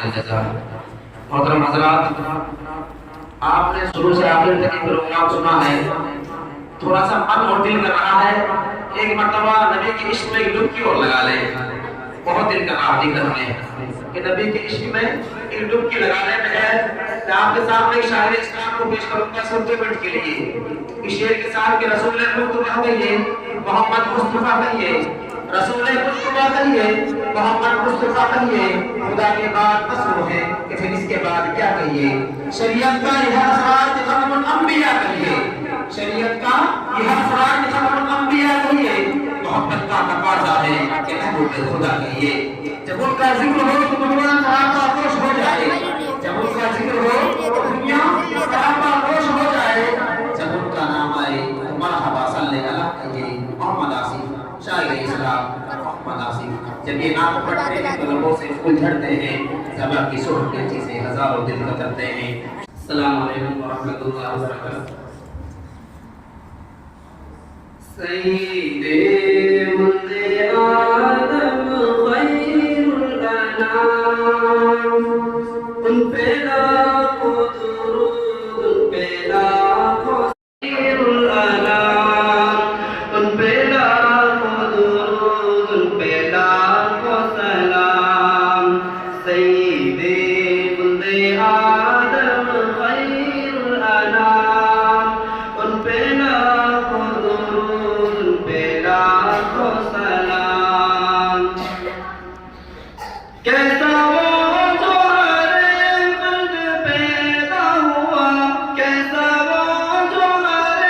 मोहतरम हज़रात, आपने शुरू से आखिर तक प्रोग्राम सुना है। थोड़ा सा मन और दिल कर रहा है एक मर्तबा नबी के इश्क में डुबकी और लगा ले। बहुत दिल कर रहा है कि नबी के इश्क में एक डुबकी लगाने में है। मैं आपके सामने एक शायर इस्लाम को पेश करूंगा 70 मिनट के लिए। इस शेर के साथ के रसूल मुस्तफा कहिए, मोहम्मद मुस्तफा कहिए, रसूल मुस्तफा कहिए, मोहम्मद मुस्तफा कहिए। खुदा के बाद बस वो है कि फिर इसके बाद क्या कहिए। शरीयत का यह असरात खत्मुल अंबिया कहिए, शरीयत का यह असरात खत्मुल अंबिया कहिए। मोहब्बत का तकाजा है कि महबूब खुदा कहिए। जब उनका जिक्र हो तो दुनिया सरापा खुश हो जाए, जब उनका जिक्र हो तो दुनिया सरापा खुश हो जाए। जब उनका नाम आए तो मरहबा सल्लल्लाहु अलैहि कहिए। मोहम्मद आसिफ शायर इस्लाम मोहम्मद आसिफ जब ये नाम पढ़ते हैं तो लोगों से फूल झड़ते हैं, ज़बान की सुर के चीज़ें हजारों दिल करते हैं। अस्सलाम वालेकुम व रहमतुल्लाहि व बरकातहू। सय्यिदे वल्दे आदम खैरुल अनाम, उन पे लाखों दुरूद, उन पे लाखों खैरुल अनाम, उन पे लाखों दुरूद, उन पे लाखों सलाम। सय्यिदे वल्दे आदम खैरुल अनाम, उन पे लाखों दुरूद, उन पे लाखों सलाम। कैसा वो जो हर वक्त पैदा हुआ, कैसा वो जो हर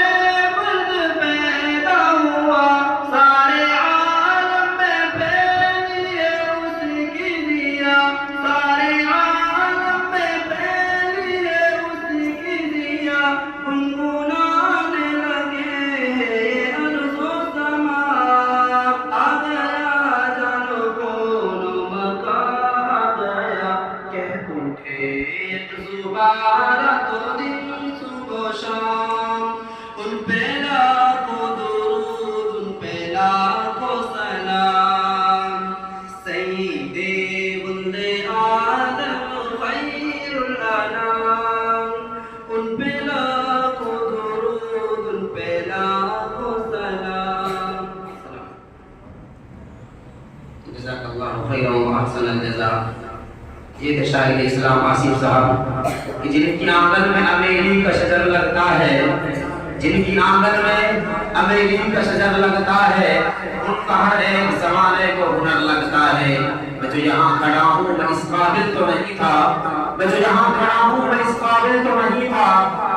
वक्त पैदा हुआ। सारे आलम में फैलिए उसकी दिया, सारे आलम में फैलिए उसकी दिया। गुनगुनाने लगे अर्ज़ो समा, आ गया जानो कौनो मका आ गया। कह उठे एक जुबारा तो दिन सुबह शाम, उन पे लाखों दुरूद, उन पे लाखों सलाम। सय्यिदे वल्दे आदम खैरुल अनाम, उन पे लाखों दुरूद, उन पे लाखों सलाम। जज़ाकल्लाहु खैरन व अहसनल जज़ा। ये थे शायर इस्लाम आसिफ साहब कि जिनकी आंगन में अमेरी का शजर लगता है, जिनकी आंगन में अमेरी का शजर लगता है, उनका हर एक ज़माने को हुनर लगता है। मैं जो यहाँ खड़ा हूँ मैं इस काबिल तो नहीं था, मैं जो यहाँ खड़ा हूँ मैं इस काबिल तो नहीं था।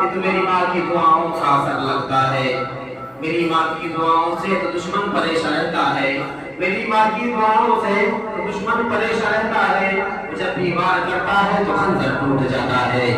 ये तो मेरी माँ की दुआओं का असर लगता है। मेरी माँ की दुआओं से तो दुश्मन परेशान रहता है, मेरी माँ की दुआओं से तो दुश्मन परेशान रहता है। जब भी वार करता है तो खंजर टूट जाता है।